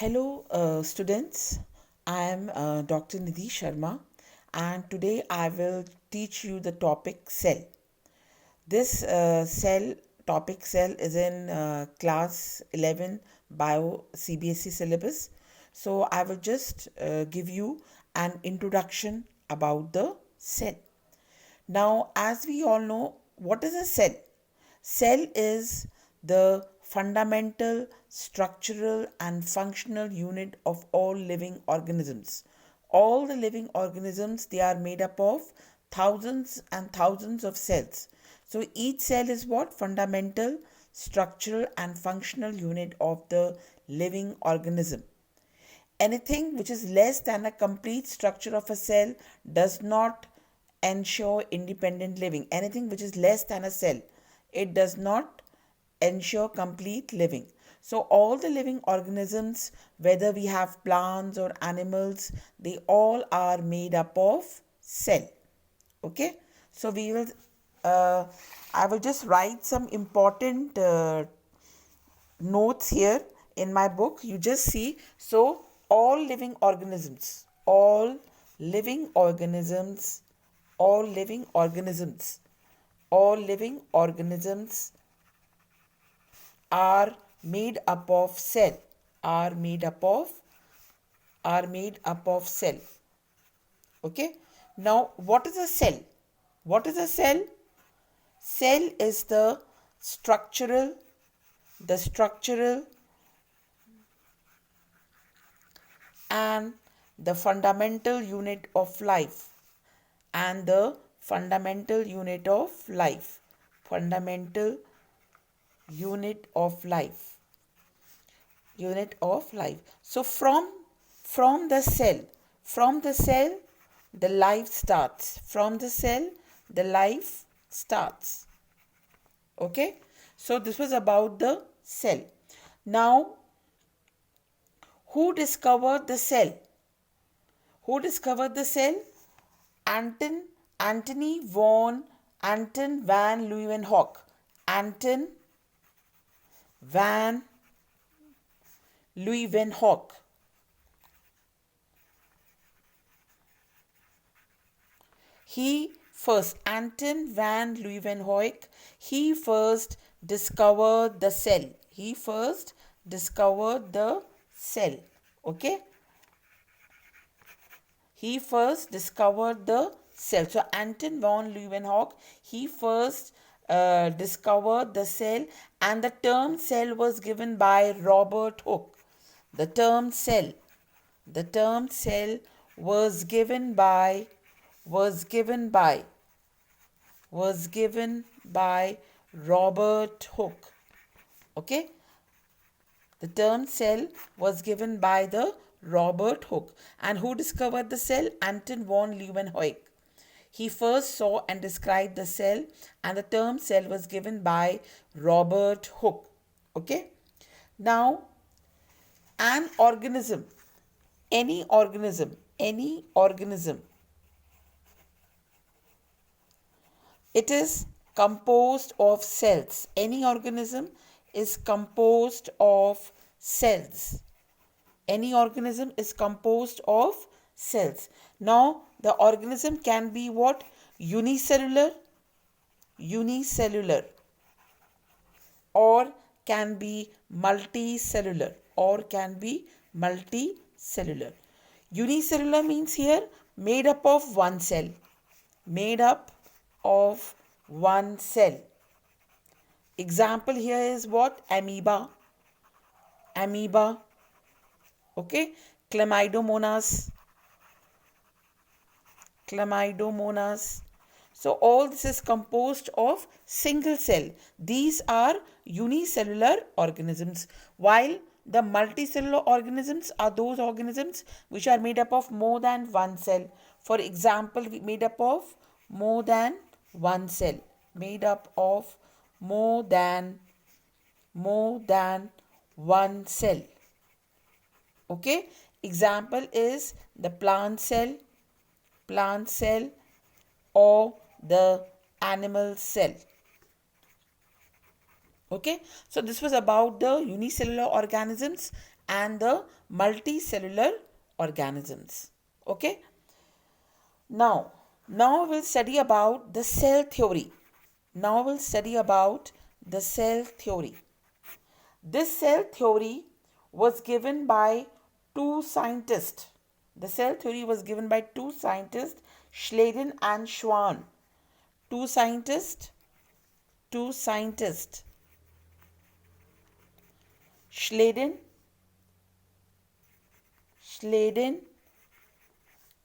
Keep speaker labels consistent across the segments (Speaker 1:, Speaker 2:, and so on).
Speaker 1: Hello, students. I am Dr. Nidhi Sharma, and today I will teach you the topic cell. This cell is in class 11 bio CBSE syllabus. So I will just give you an introduction about the cell. Now, as we all know, what is a cell? Cell is the fundamental, structural, and functional unit of all living organisms. All the living organisms, they are made up of thousands and thousands of cells. So each cell is what? Fundamental, structural, and functional unit of the living organism. Anything which is less than a complete structure of a cell does not ensure independent living. Anything which is less than a cell, it does not ensure complete living. So all the living organisms, whether we have plants or animals, they all are made up of cell. Okay, so we will I will just write some important notes here in my book. You just see. So all living organisms, all living organisms, all living organisms, all living organisms are made up of cell, are made up of are made up of cell. Okay, now what is a cell? What is a cell? Cell is the structural and the fundamental unit of life, and the fundamental unit of life, fundamental unit of life, unit of life. So from the cell, from the cell the life starts, from the cell the life starts. Okay, so this was about the cell. Now, who discovered the cell? Who discovered the cell? Anton van Leeuwenhoek. Anton van Leeuwenhoek. Anton van Leeuwenhoek, he first discovered the cell. He first discovered the cell. Okay, he first discovered the cell. So Anton van Leeuwenhoek, he first discovered the cell, and the term cell was given by Robert Hooke. The term cell was given by was given by was given by Robert Hooke. Okay, the term cell was given by the Robert Hooke. And who discovered the cell? Anton van Leeuwenhoek. He first saw and described the cell, and the term cell was given by Robert Hooke. Okay, now an organism, any organism, it is composed of cells. Any organism is composed of cells. Any organism is composed of cells. Now, the organism can be what? Unicellular, or can be multicellular, Unicellular means here made up of one cell, made up of one cell. Example here is what? Amoeba. Okay, Chlamydomonas. So all this is composed of single cell. These are unicellular organisms, while the multicellular organisms are those organisms which are made up of more than one cell. For example, made up of more than one cell, made up of more than one cell. Okay, example is the plant cell, or the animal cell. Okay, so this was about the unicellular organisms and the multicellular organisms. Okay, now we'll study about the cell theory. Now we'll study about the cell theory. This cell theory was given by two scientists. The cell theory was given by two scientists, Schleiden and Schwann. Two scientists, Schleiden,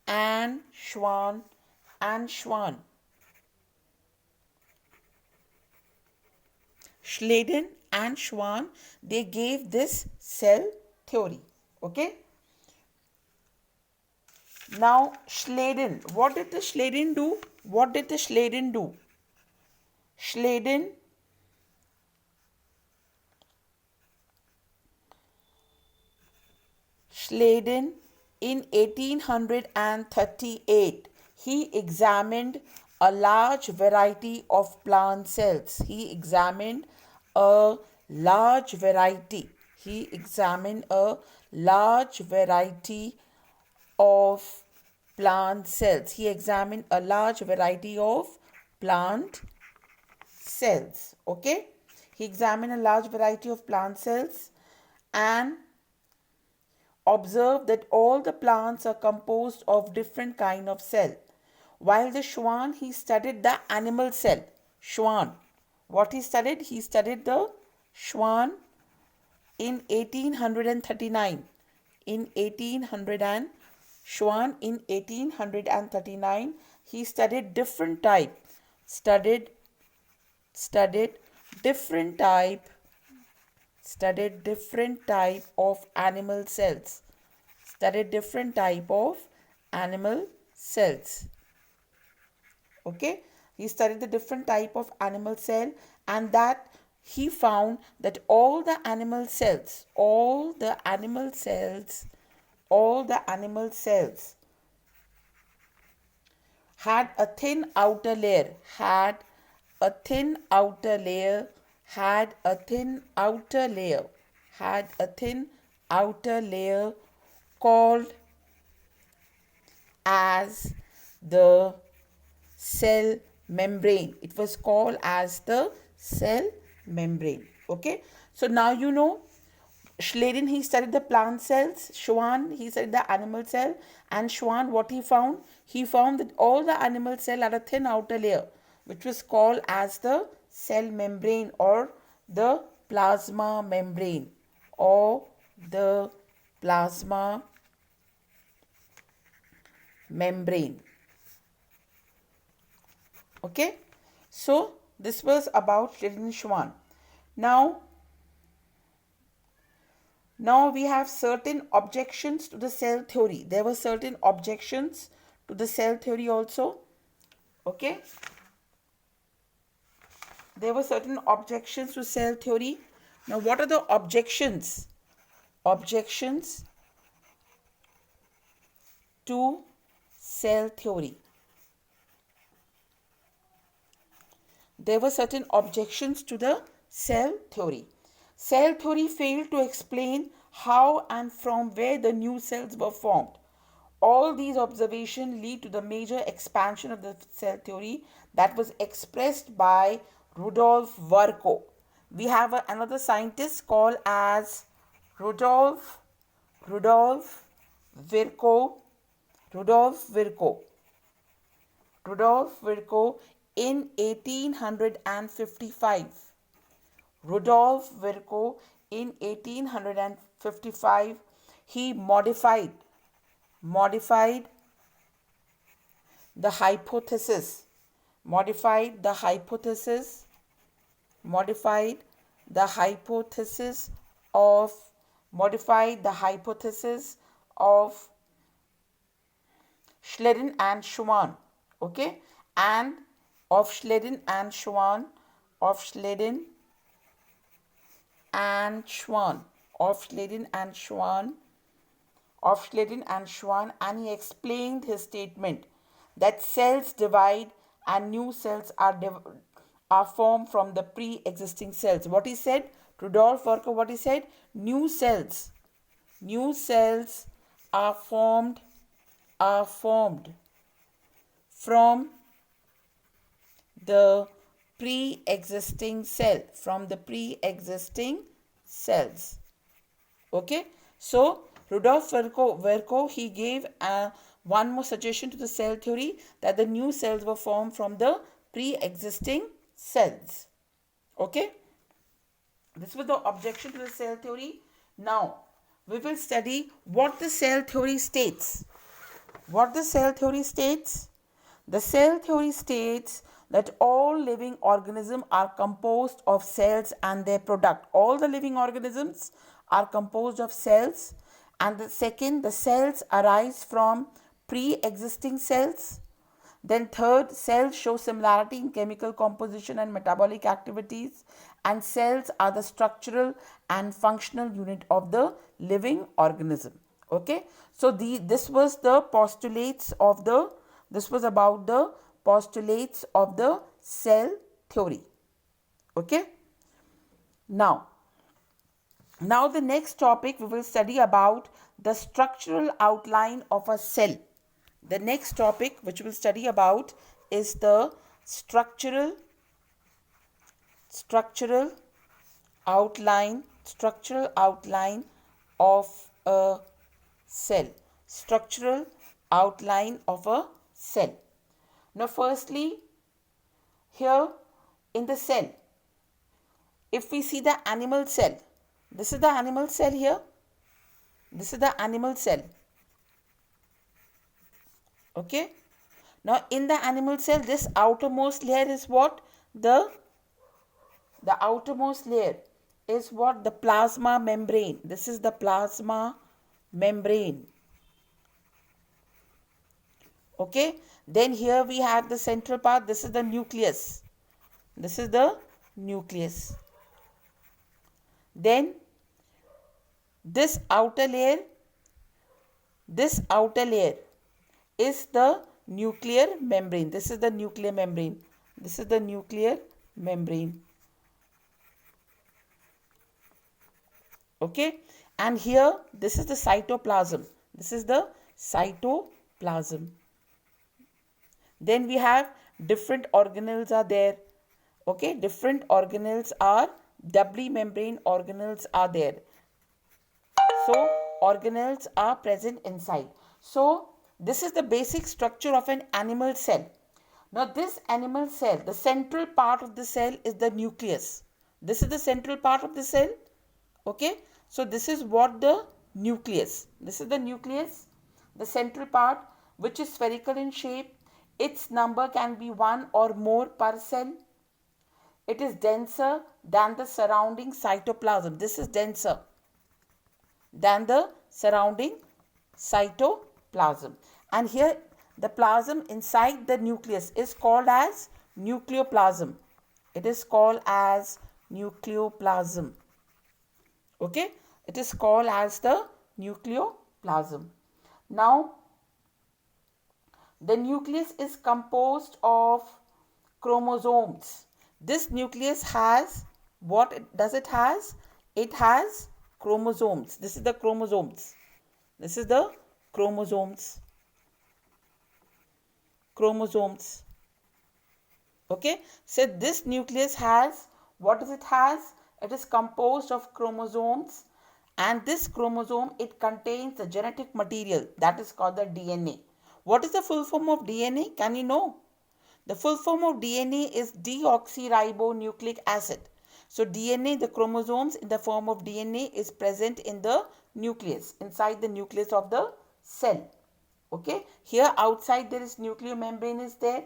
Speaker 1: and Schwann. Schleiden and Schwann, they gave this cell theory. Okay. Now Schleiden, what did the Schleiden do? Schleiden in 1838, he examined a large variety of plant cells. He examined a large variety of plant cells. He examined a large variety of plant cells. Okay, he examined a large variety of plant cells and observed that all the plants are composed of different kind of cell. While the Schwann, he studied the animal cell. Schwann, what he studied? He studied the Schwann in 1839. Schwann in 1839, he studied different type. Studied different type of animal cells. Okay, he studied the different type of animal cell, and that he found that all the animal cells had a thin outer layer, called as the cell membrane. It was called as the cell membrane. Okay, so now you know Schleiden, he studied the plant cells. Schwann, he studied the animal cell. And Schwann, what he found? He found that all the animal cell had a thin outer layer, which was called as the cell membrane or the plasma membrane Okay, so this was about Schleiden and Schwann. Now we have certain objections to the cell theory. There were certain objections to the cell theory also. Okay. There were certain objections to cell theory. Now what are the objections? Objections to cell theory. There were certain objections to the cell theory. Cell theory failed to explain how and from where the new cells were formed. All these observations lead to the major expansion of the cell theory that was expressed by Rudolf Virchow. We have another scientist called as Rudolf Virchow in 1855. Rudolf Virchow in 1855, he modified the hypothesis of Schleiden and Schwann, okay, and of Schleiden and Schwann, and he explained his statement that cells divide and new cells are formed from the pre-existing cells. What he said, Rudolf Virchow, what he said, new cells are formed from the pre-existing cells. Okay, so Rudolf Virchow he gave one more suggestion to the cell theory, that the new cells were formed from the pre-existing cells. Okay, this was the objection to the cell theory. Now we will study what the cell theory states. What the cell theory states? The cell theory states that all living organisms are composed of cells and their product. All the living organisms are composed of cells. And the second, the cells arise from pre-existing cells. Then third, cells show similarity in chemical composition and metabolic activities. And cells are the structural and functional unit of the living organism. Okay, so this was about the postulates of the cell theory. Okay, now the next topic we will study about the structural outline of a cell. The next topic which we will study about is the structural outline of a cell. Structural outline of a cell. Now firstly, here in the cell, if we see the animal cell, this is the animal cell here. This is the animal cell. Okay. Now in the animal cell, this outermost layer is what? The outermost layer is what? The plasma membrane. This is the plasma membrane. Okay. Then here we have the central part. This is the nucleus. This is the nucleus. Then this outer layer is the nuclear membrane. This is the nuclear membrane. This is the nuclear membrane. Okay, and here this is the cytoplasm. This is the cytoplasm. Then we have different organelles are there. Okay, different organelles are, doubly membrane organelles are there. So organelles are present inside. So this is the basic structure of an animal cell. Now this animal cell, the central part of the cell is the nucleus. This is the central part of the cell. Okay, so this is what the nucleus. This is the nucleus, the central part, which is spherical in shape. Its number can be 1 or more per cell. It is denser than the surrounding cytoplasm. This is denser than the surrounding cytoplasm. And here the plasm inside the nucleus is called as nucleoplasm. It is called as nucleoplasm. Okay, it is called as the nucleoplasm. Now the nucleus is composed of chromosomes. This nucleus has, what does it has? It has chromosomes. This is the chromosomes. This is the chromosomes. Chromosomes. Okay, so this nucleus has, what does it has? It is composed of chromosomes, and this chromosome, it contains the genetic material that is called the DNA. What is the full form of DNA? Can you know? The full form of DNA is deoxyribonucleic acid. So DNA, the chromosomes in the form of DNA is present in the nucleus, inside the nucleus of the cell. Okay, here outside there is nuclear membrane is there.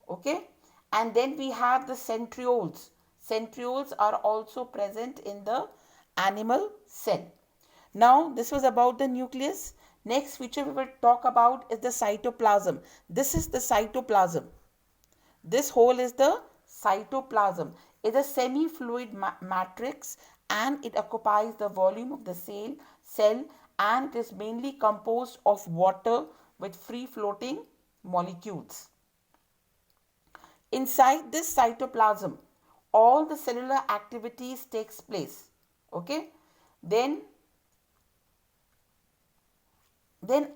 Speaker 1: Okay, and then we have the centrioles. Centrioles are also present in the animal cell. Now this was about the nucleus. Next feature we will talk about is the cytoplasm. This is the cytoplasm. This whole is the cytoplasm. It is a semi-fluid matrix, and it occupies the volume of the cell, and it is mainly composed of water with free floating molecules. Inside this cytoplasm, all the cellular activities takes place. Okay. Then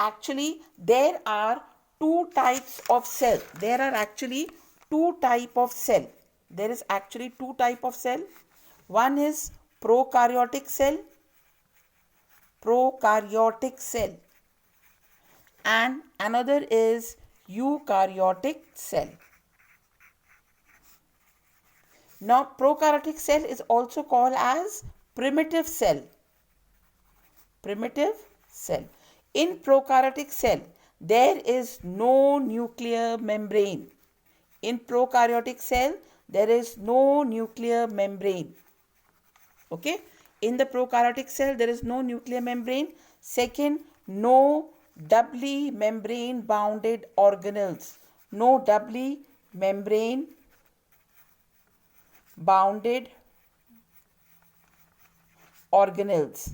Speaker 1: actually there are two types of cell. There are actually two type of cell. There is actually two type of cell. One is prokaryotic cell, and another is eukaryotic cell. Now prokaryotic cell is also called as primitive cell. Primitive cell. In prokaryotic cell, there is no nuclear membrane. In prokaryotic cell, there is no nuclear membrane. Okay. In the prokaryotic cell, there is no nuclear membrane. Second, no doubly membrane bounded organelles. No doubly membrane bounded organelles.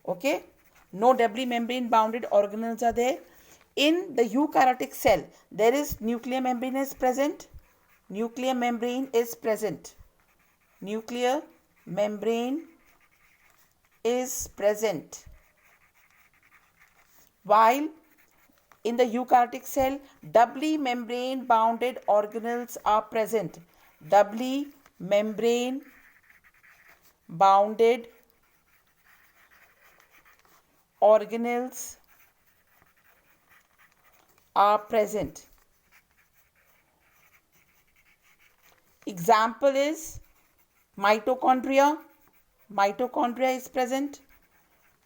Speaker 1: Okay. No doubly membrane bounded organelles are there. In the eukaryotic cell, there is nuclear membrane is present. Nuclear membrane is present. Nuclear membrane is present. While in the eukaryotic cell, doubly membrane bounded organelles are present. Doubly membrane bounded organelles are present. Example is mitochondria. Mitochondria is present.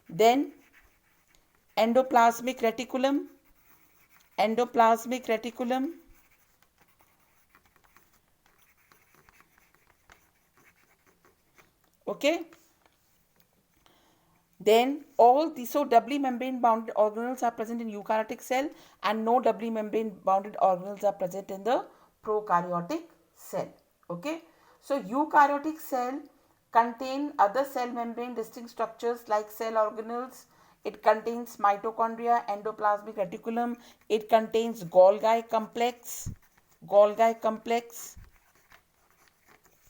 Speaker 1: Then endoplasmic reticulum. Endoplasmic reticulum. Okay. Then all these, so doubly membrane bounded organelles are present in eukaryotic cell and no doubly membrane bounded organelles are present in the prokaryotic cell. Okay. So eukaryotic cell contain other cell membrane distinct structures like cell organelles. It contains mitochondria, endoplasmic reticulum. It contains Golgi complex. Golgi complex.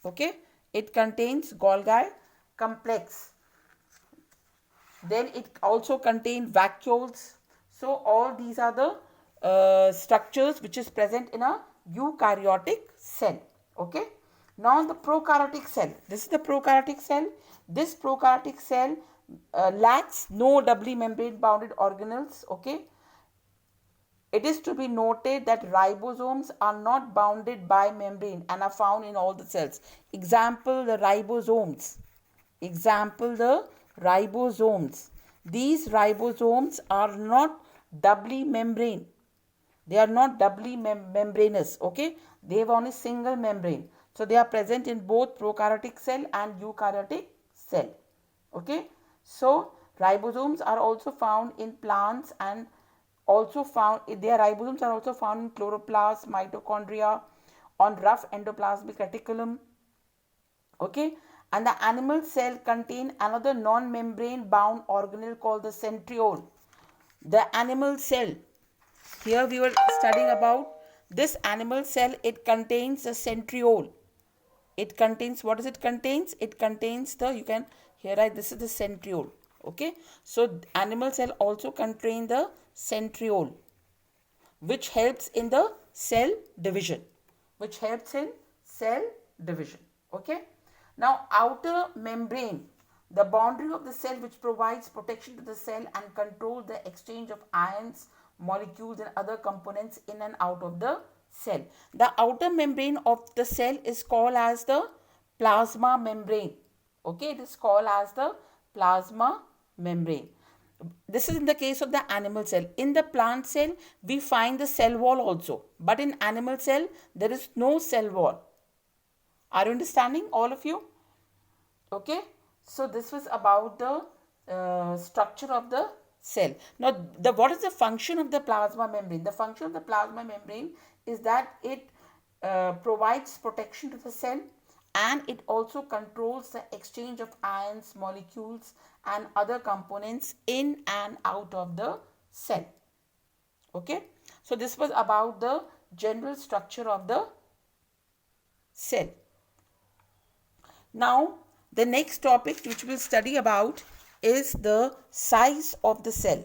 Speaker 1: Okay. It contains Golgi complex. Then it also contains vacuoles. So all these are the structures which is present in a eukaryotic cell. Okay. Now the prokaryotic cell. This is the prokaryotic cell. This prokaryotic cell lacks no doubly membrane bounded organelles. Okay. It is to be noted that ribosomes are not bounded by membrane and are found in all the cells. Example, the ribosomes. Example, the ribosomes. These ribosomes are not doubly membrane. They are not doubly membranous. Okay. They have only single membrane. So they are present in both prokaryotic cell and eukaryotic cell. Okay. So ribosomes are also found in plants and also found, their ribosomes are also found in chloroplast, mitochondria, on rough endoplasmic reticulum. Okay. And the animal cell contain another non-membrane bound organelle called the centriole. The animal cell, here we were studying about this animal cell. It contains the centriole. It contains, what does it contains? It contains the, you can here write, this is the centriole. Okay. So animal cell also contain the centriole, which helps in the cell division. Which helps in cell division. Okay. Now outer membrane, the boundary of the cell which provides protection to the cell and control the exchange of ions, molecules and other components in and out of the cell. The outer membrane of the cell is called as the plasma membrane. Okay, it is called as the plasma membrane. This is in the case of the animal cell. In the plant cell, we find the cell wall also. But in animal cell, there is no cell wall. Are you understanding, all of you? Okay. So this was about the structure of the cell. Now, what is the function of the plasma membrane? The function of the plasma membrane is that it provides protection to the cell, and it also controls the exchange of ions, molecules and other components in and out of the cell. Okay. So this was about the general structure of the cell. Now, the next topic which we'll study about is the size of the cell.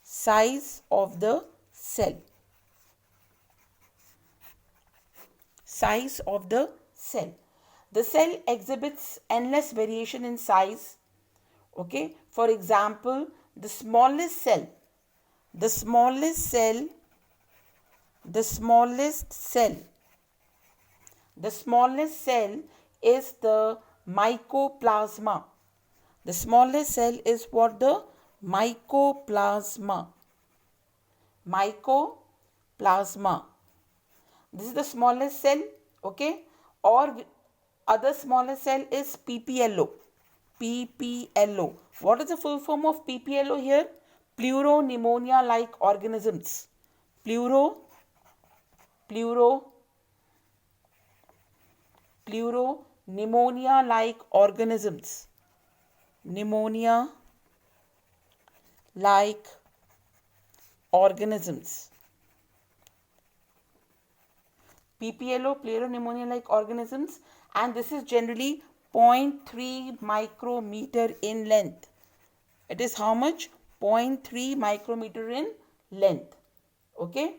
Speaker 1: Size of the cell. Size of the cell. The cell exhibits endless variation in size. Okay, for example, the smallest cell is the mycoplasma. The smallest cell is what? The mycoplasma. Mycoplasma. This is the smallest cell, okay? Or other smallest cell is PPLO. PPLO. What is the full form of PPLO here? Pleuropneumonia-like organisms. Pneumonia-like organisms. Pneumonia-like organisms. PPLO, pleuropneumonia-like organisms, and this is generally 0.3 micrometer in length. It is how much? 0.3 micrometer in length. Okay?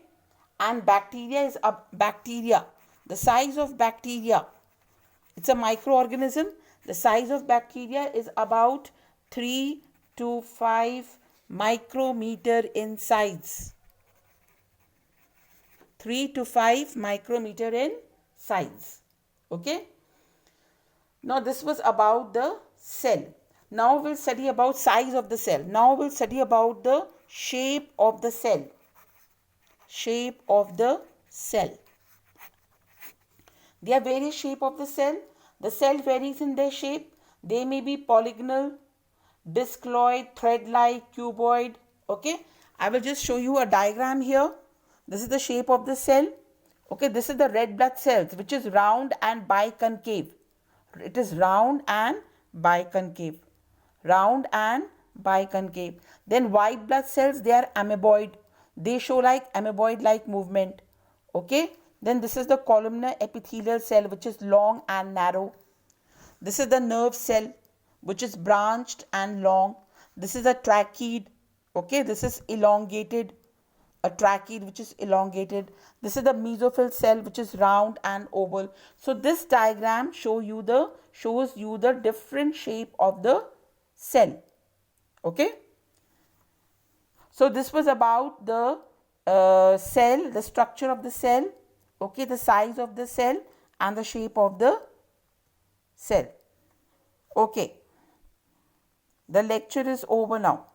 Speaker 1: And bacteria is bacteria. The size of bacteria, it's a microorganism. The size of bacteria is about 3 to 5 micrometer in size. 3 to 5 micrometer in size. Okay? Now this was about the cell. Now we'll study about size of the cell. Now we'll study about the shape of the cell. Shape of the cell. There are various shapes of the cell. The cell varies in their shape. They may be polygonal, discoid, thread-like, cuboid. Okay? I will just show you a diagram here. This is the shape of the cell. Okay, this is the red blood cells, which is round and biconcave. It is round and biconcave. Round and biconcave. Then white blood cells, they are amoeboid. They show like amoeboid-like movement. Okay. Then this is the columnar epithelial cell, which is long and narrow. This is the nerve cell, which is branched and long. This is a tracheid. Okay, this is elongated. A tracheid which is elongated. This is the mesophyll cell, which is round and oval. So this diagram shows you the different shape of the cell. Okay. So this was about the cell, the structure of the cell. Okay, the size of the cell and the shape of the cell. Okay. The lecture is over now.